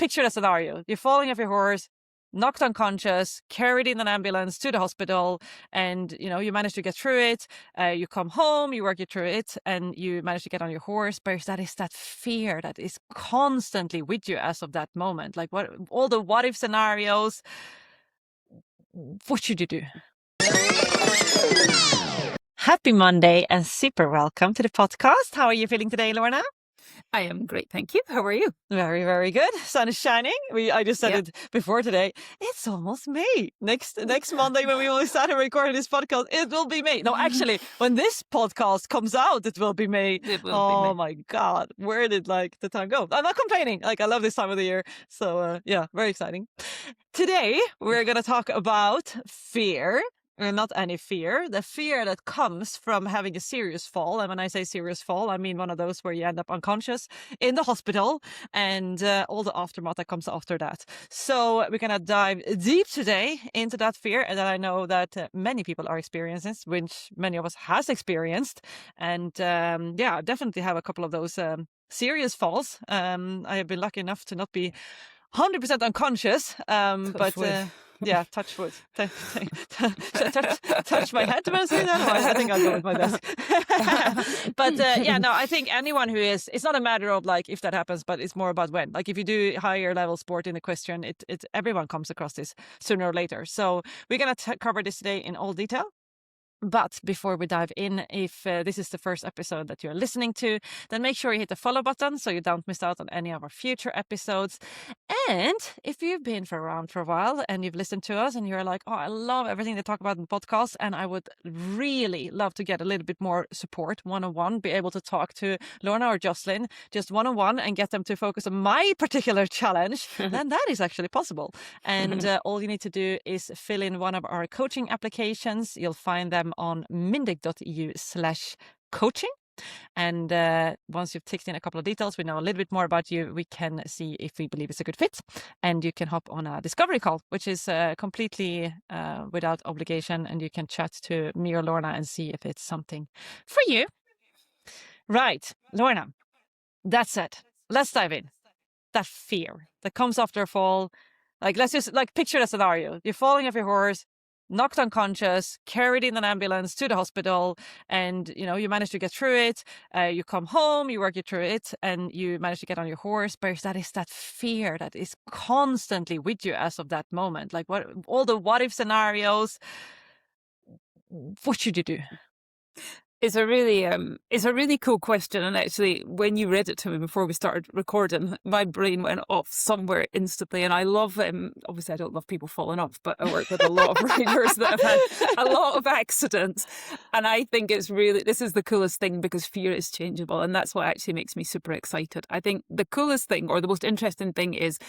picture the scenario. You're falling off your horse, knocked unconscious, carried in an ambulance to the hospital, and you manage to get through it. You come home, you work you through it, and you manage to get on your horse. But that is that fear that is constantly with you as of that moment. Like all the what if scenarios. What should you do? Happy Monday and super welcome to the podcast. How are you feeling today, Lorna? I am great, thank you. How are you? Very, very good. Sun is shining. I just said it before today. It's almost May. Next Monday when we will start recording this podcast, it will be May. No, actually, when this podcast comes out, it will be May. It will be May. My God, where did the time go? I'm not complaining. I love this time of the year. So very exciting. Today we're gonna talk about fear. Not any fear, the fear that comes from having a serious fall. And when I say serious fall, I mean one of those where you end up unconscious in the hospital and all the aftermath that comes after that. So we're going to dive deep today into that fear and that I know that many people are experiencing, which many of us has experienced. And I definitely have a couple of those serious falls. I have been lucky enough to not be 100% unconscious, but yeah, touch wood. Touch my head when I say that. I think I'll go with my desk. But I think anyone who is, it's not a matter of like if that happens, but it's more about when. Like if you do higher level sport in equestrian, it everyone comes across this sooner or later. So we're gonna cover this today in all detail. But before we dive in, if this is the first episode that you're listening to, then make sure you hit the follow button so you don't miss out on any of our future episodes. And if you've been around for a while and you've listened to us and you're like, oh, I love everything they talk about in the podcast, and I would really love to get a little bit more support one-on-one, be able to talk to Lorna or Jocelyn just one-on-one and get them to focus on my particular challenge, then that is actually possible. And all you need to do is fill in one of our coaching applications. You'll find them on myndig.eu/coaching. And once you've ticked in a couple of details, we know a little bit more about you. We can see if we believe it's a good fit. And you can hop on a discovery call, which is completely without obligation. And you can chat to me or Lorna and see if it's something for you. Right, Lorna, that's it. Let's dive in. That fear that comes after a fall. Like, let's just picture the scenario. You're falling off your horse, knocked unconscious, carried in an ambulance to the hospital, and you manage to get through it. You come home, you work you through it, and you manage to get on your horse. But that is that fear that is constantly with you as of that moment. Like all the what if scenarios. What should you do? It's a really cool question, and actually, when you read it to me before we started recording, my brain went off somewhere instantly. And I love, obviously, I don't love people falling off, but I work with a lot of riders that have had a lot of accidents, and I think this is the coolest thing because fear is changeable, and that's what actually makes me super excited. I think the coolest thing, or the most interesting thing, is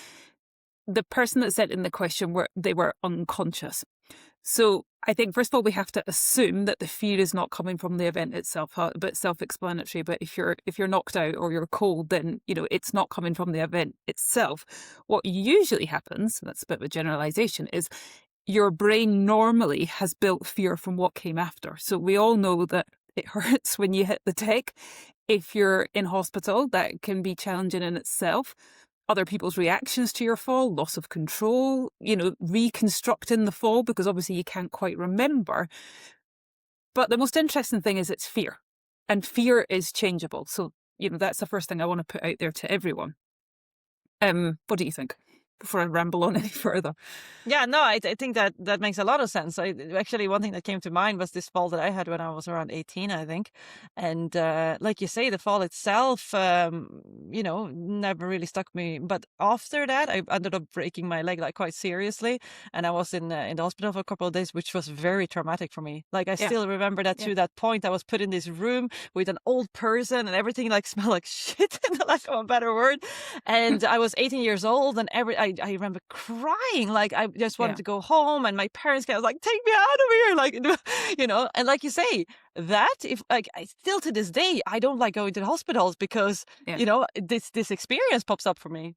the person that sent in the question they were unconscious. So I think, first of all, we have to assume that the fear is not coming from the event itself, a bit self-explanatory. But if you're knocked out or you're cold, then, it's not coming from the event itself. What usually happens, that's a bit of a generalization, is your brain normally has built fear from what came after. So we all know that it hurts when you hit the deck. If you're in hospital, that can be challenging in itself. Other people's reactions to your fall, loss of control, reconstructing the fall, because obviously you can't quite remember. But the most interesting thing is it's fear, and fear is changeable. So, that's the first thing I want to put out there to everyone. What do you think? Before I ramble on any further. Yeah, no, I think that makes a lot of sense. Actually, one thing that came to mind was this fall that I had when I was around 18, I think. And like you say, the fall itself, never really stuck me. But after that, I ended up breaking my leg quite seriously. And I was in the hospital for a couple of days, which was very traumatic for me. I still remember that to that point. I was put in this room with an old person and everything smelled like shit, in the lack of a better word. And I was 18 years old and I remember crying, I just wanted to go home, and my parents was take me out of here, and like you say, that if I still to this day, I don't like going to the hospitals because, this experience pops up for me.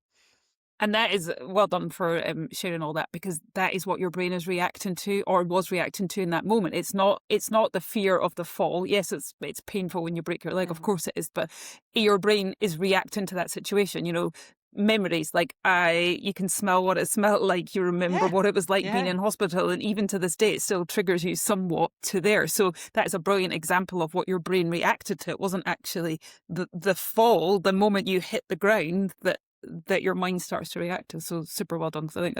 And that is well done for sharing all that, because that is what your brain is reacting to, or was reacting to in that moment. It's not the fear of the fall. Yes, it's painful when you break your leg, of course it is, but your brain is reacting to that situation. memories. Like you can smell what it smelled like. You remember what it was like being in hospital. And even to this day, it still triggers you somewhat to there. So that is a brilliant example of what your brain reacted to. It wasn't actually the fall, the moment you hit the ground that your mind starts to react to. So super well done. 'Cause I think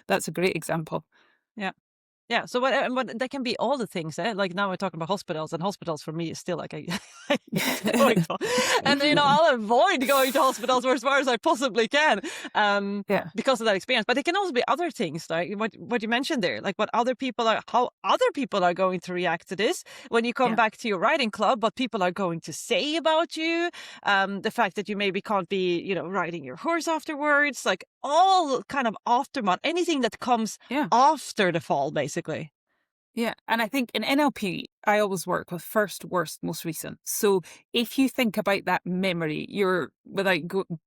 that's a great example. Yeah. Yeah. So what that can be all the things. Like now we're talking about hospitals, and hospitals for me is still like going to, and I'll avoid going to hospitals for as far as I possibly can, because of that experience. But it can also be other things, like what you mentioned there, like how other people are going to react to this when you come back to your riding club, what people are going to say about you, the fact that you maybe can't be riding your horse afterwards, like all kind of aftermath, anything that comes after the fall, basically. Yeah. And I think in NLP, I always work with first, worst, most recent. So if you think about that memory, without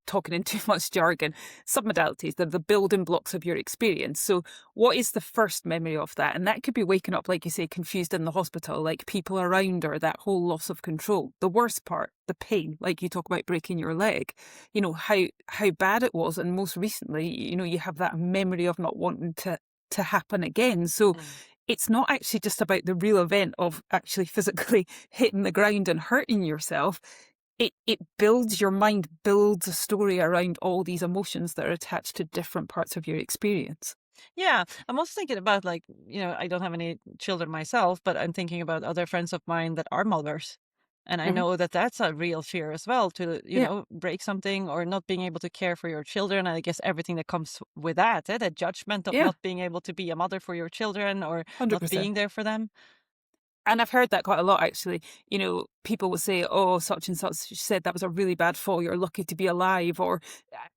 talking in too much jargon, submodalities, they're the building blocks of your experience. So what is the first memory of that? And that could be waking up, like you say, confused in the hospital, like people around her, that whole loss of control. The worst part, the pain, like you talk about breaking your leg, how bad it was. And most recently, you have that memory of not wanting to happen again. So it's not actually just about the real event of actually physically hitting the ground and hurting yourself. It builds, your mind builds a story around all these emotions that are attached to different parts of your experience. Yeah, I'm also thinking about, like, I don't have any children myself, but I'm thinking about other friends of mine that are mothers. And I know that that's a real fear as well, to, break something or not being able to care for your children. And I guess everything that comes with that, the judgment of not being able to be a mother for your children or 100%. not being there for them. And I've heard that quite a lot, actually. People will say, oh, such and such said that was a really bad fall, you're lucky to be alive. Or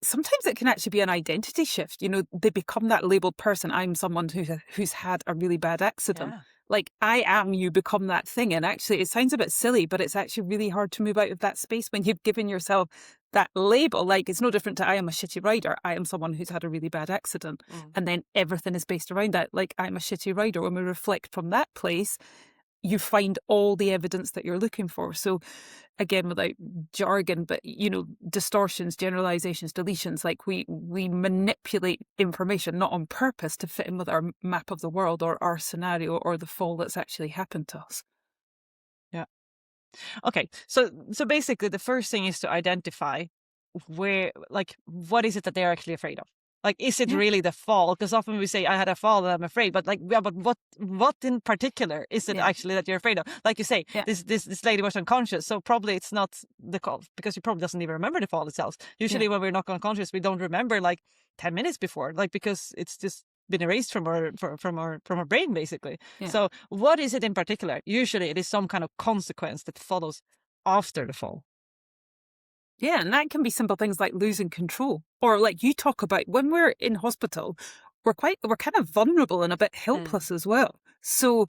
sometimes it can actually be an identity shift. They become that labeled person. I'm someone who's had a really bad accident. Yeah. Like, I am, you become that thing. And actually, it sounds a bit silly, but it's actually really hard to move out of that space when you've given yourself that label. Like, it's no different to I am a shitty rider. I am someone who's had a really bad accident. And then everything is based around that. Like, I'm a shitty rider. When we reflect from that place, you find all the evidence that you're looking for. So again, without jargon, but distortions, generalizations, deletions, like we manipulate information not on purpose to fit in with our map of the world or our scenario or the fall that's actually happened to us. Yeah. Okay. So basically the first thing is to identify what is it that they're actually afraid of? Like, is it really the fall? Because often we say, I had a fall and I'm afraid. But but what in particular is it actually that you're afraid of? Like you say, this lady was unconscious. So probably it's not the fall, because she probably doesn't even remember the fall itself. Usually when we're not unconscious, we don't remember like 10 minutes before, like, because it's just been erased from our brain, basically. So what is it in particular? Usually it is some kind of consequence that follows after the fall. Yeah, and that can be simple things like losing control, or like you talk about when we're in hospital, we're kind of vulnerable and a bit helpless as well. So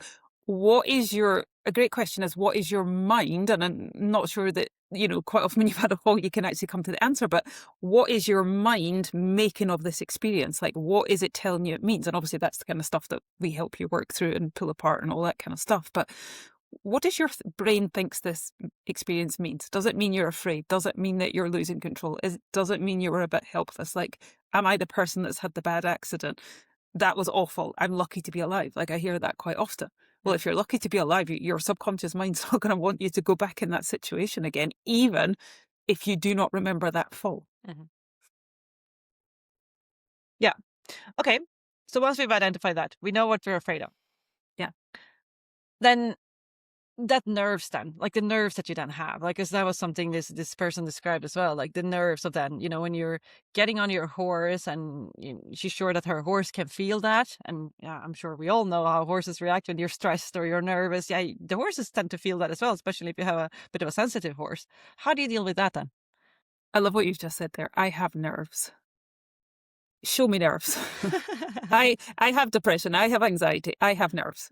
a great question is, what is your mind? And I'm not sure that, quite often when you've had a fall, you can actually come to the answer, but what is your mind making of this experience? Like, what is it telling you it means? And obviously that's the kind of stuff that we help you work through and pull apart and all that kind of stuff. But what does your brain thinks this experience means? Does it mean you're afraid? Does it mean that you're losing control? Does it mean you were a bit helpless? Like, am I the person that's had the bad accident? That was awful. I'm lucky to be alive. Like, I hear that quite often. Well, if you're lucky to be alive, your subconscious mind's not going to want you to go back in that situation again, even if you do not remember that fall. Yeah. Okay. So once we've identified that, we know what we're afraid of. Yeah. Then that nerves, then, like the nerves that you then have, like, because that was something this person described as well, like the nerves of then, when you're getting on your horse and she's sure that her horse can feel that. And I'm sure we all know how horses react when you're stressed or you're nervous. Yeah, the horses tend to feel that as well, especially if you have a bit of a sensitive horse. How do you deal with that then? I love what you've just said there. I have nerves. Show me nerves. I have depression. I have anxiety. I have nerves.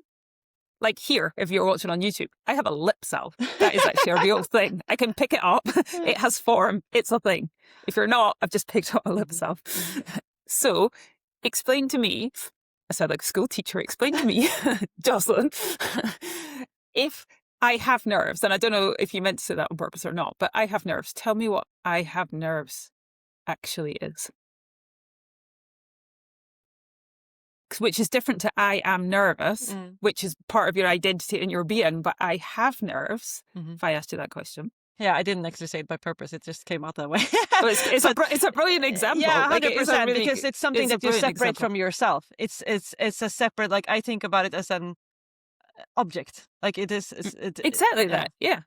Like here, if you're watching on YouTube, I have a lip salve. That is actually a real thing. I can pick it up. It has form. It's a thing. If you're not, I've just picked up a lip salve. So explain to me, I sound like a school teacher, explain to me, Jocelyn, if I have nerves, and I don't know if you meant to say that on purpose or not, but I have nerves. Tell me what I have nerves actually is. Which is different to I am nervous, which is part of your identity and your being, but I have nerves, if I asked you that question. Yeah, I didn't actually say it by purpose. It just came out that way. Well, it's a brilliant example. Yeah, 100%, really, because it's something that you separate example. from yourself. It's a separate, like, I think about it as an object. Like it is. Exactly that. Yeah.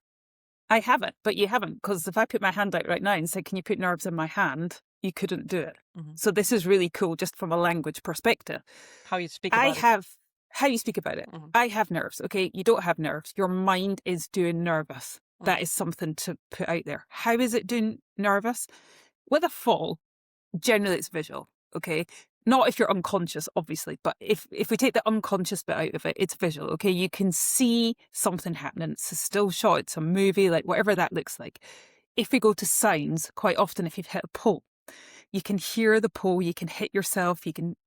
I haven't, but you haven't, because if I put my hand out right now and said, can you put nerves in my hand? You couldn't do it. So this is really cool just from a language perspective. How you speak about it. How you speak about it. I have nerves. Okay, you don't have nerves. Your mind is doing nervous. That is something to put out there. How is it doing nervous? With a fall, generally it's visual. Okay, not if you're unconscious, obviously, but if we take the unconscious bit out of it, it's visual. Okay, you can see something happening. It's a still shot. It's a movie, like whatever that looks like. If we go to sounds, quite often, if you've hit a pole, you can hear the pole. You can hit yourself. You can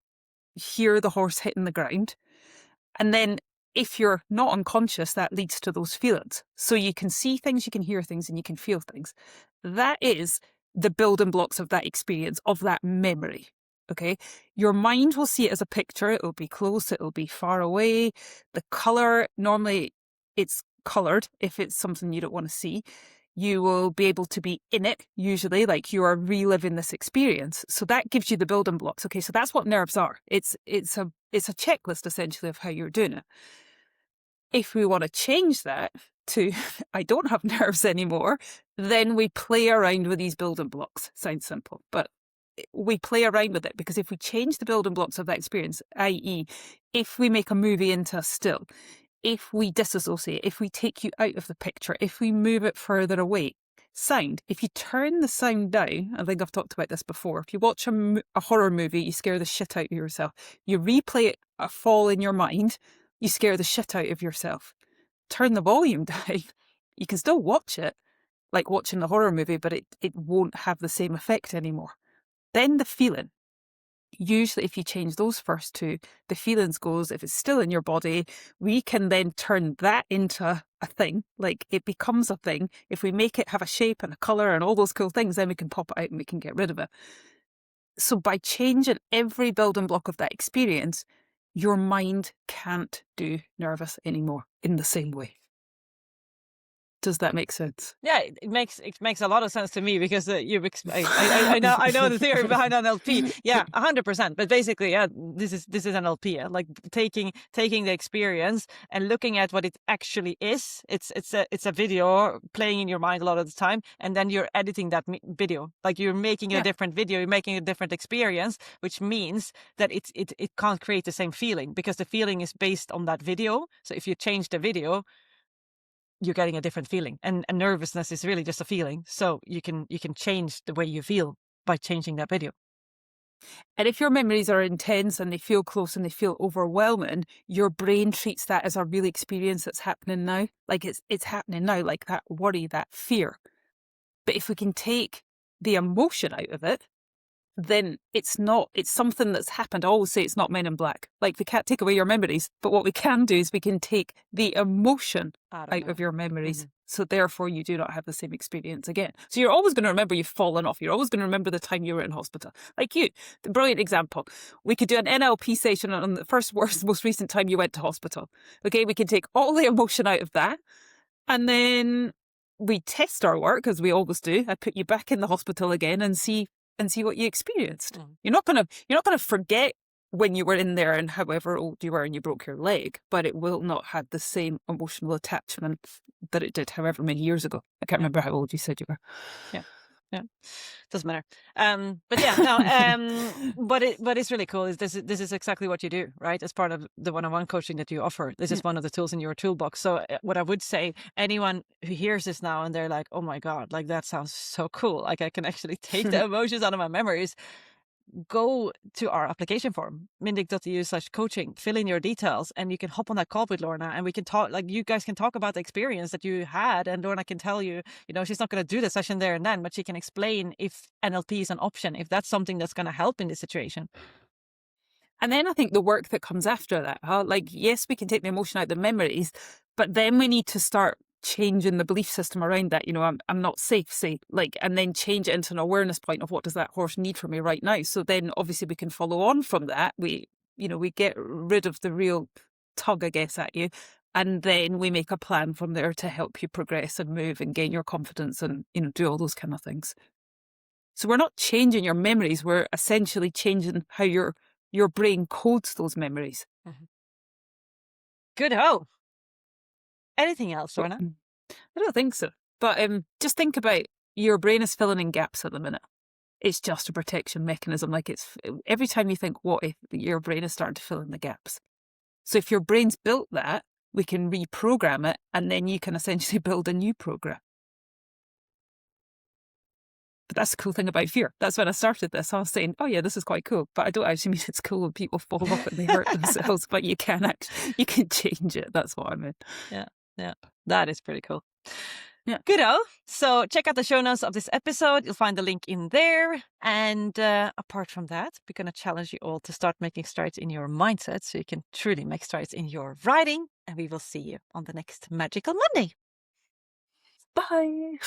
hear the horse hitting the ground, and then if you're not unconscious, that leads to those feelings. So you can see things, you can hear things, and you can feel things. That is the building blocks of that experience, of that memory. Okay. Your mind will see it as a picture. It'll be close. It'll be far away. The color, normally it's colored if it's something you don't want to see. You will be able to be in it, usually, like you are reliving this experience. So that gives you the building blocks. Okay. So that's what nerves are. It's a checklist, essentially, of how you're doing it. If we want to change that to I don't have nerves anymore, then we play around with these building blocks. Sounds simple, but we play around with it, because if we change the building blocks of that experience, i.e., if we make a movie into a still, if we disassociate, if we take you out of the picture, if we move it further away, sound, if you turn the sound down, I think I've talked about this before, if you watch a horror movie, you scare the shit out of yourself. You replay it, a fall in your mind, you scare the shit out of yourself. Turn the volume down. You can still watch it, like watching the horror movie, but it won't have the same effect anymore. Then the feeling. Usually if you change those first two, the feelings goes, if it's still in your body, we can then turn that into a thing. Like it becomes a thing. If we make it have a shape and a colour and all those cool things, then we can pop it out and we can get rid of it. So by changing every building block of that experience, your mind can't do nervous anymore in the same way. Does that make sense? Yeah, it makes a lot of sense to me, because I know the theory behind NLP. Yeah, 100%. But basically, yeah, this is NLP. Yeah? Like taking the experience and looking at what it actually is. It's a video playing in your mind a lot of the time, and then you're editing that video. Like you're making a different video, you're making a different experience, which means that it can't create the same feeling, because the feeling is based on that video. So if you change the video, you're getting a different feeling, and nervousness is really just a feeling. So you can change the way you feel by changing that video. And if your memories are intense and they feel close and they feel overwhelming, your brain treats that as a real experience that's happening now. Like it's happening now, like that worry, that fear. But if we can take the emotion out of it, then it's something that's happened. I always say it's not Men in Black. Like we can't take away your memories, but what we can do is we can take the emotion out of your memories. So therefore you do not have the same experience again. So you're always going to remember you've fallen off. You're always going to remember the time you were in hospital. Like you, the brilliant example. We could do an NLP session on the most recent time you went to hospital. Okay, we can take all the emotion out of that, and then we test our work, as we always do. I put you back in the hospital again and see what you experienced. You're not gonna forget when you were in there and however old you were and you broke your leg, but it will not have the same emotional attachment that it did however many years ago. I can't remember how old you said you were. Yeah, doesn't matter. But yeah, no. But it's really cool. This is exactly what you do, right? As part of the one-on-one coaching that you offer. This is one of the tools in your toolbox. So what I would say, anyone who hears this now and they're like, "Oh my god, like that sounds so cool! Like I can actually take the emotions out of my memories." Go to our application form, myndic.eu/coaching, fill in your details, and you can hop on that call with Lorna, and we can talk, like you guys can talk about the experience that you had, and Lorna can tell you, she's not going to do the session there and then, but she can explain if NLP is an option, if that's something that's going to help in this situation. And then I think the work that comes after that, like, yes, we can take the emotion out of the memories, but then we need to start changing the belief system around that. I'm not safe, say, and then change it into an awareness point of what does that horse need from me right now. So then obviously we can follow on from that. We get rid of the real tug, I guess, at you. And then we make a plan from there to help you progress and move and gain your confidence and, do all those kind of things. So we're not changing your memories. We're essentially changing how your brain codes those memories. Mm-hmm. Good-o. Anything else, Lorna? I don't think so. But just think about your brain is filling in gaps at the minute. It's just a protection mechanism. Like it's every time you think, what if, your brain is starting to fill in the gaps. So if your brain's built that, we can reprogram it, and then you can essentially build a new program. But that's the cool thing about fear. That's when I started this. I was saying, oh yeah, this is quite cool. But I don't actually mean it's cool when people fall off and they hurt themselves. But you can change it. That's what I meant. Yeah. That is pretty cool. Yeah. Good-o. So check out the show notes of this episode. You'll find the link in there. And apart from that, we're going to challenge you all to start making strides in your mindset so you can truly make strides in your riding. And we will see you on the next Magical Monday. Bye.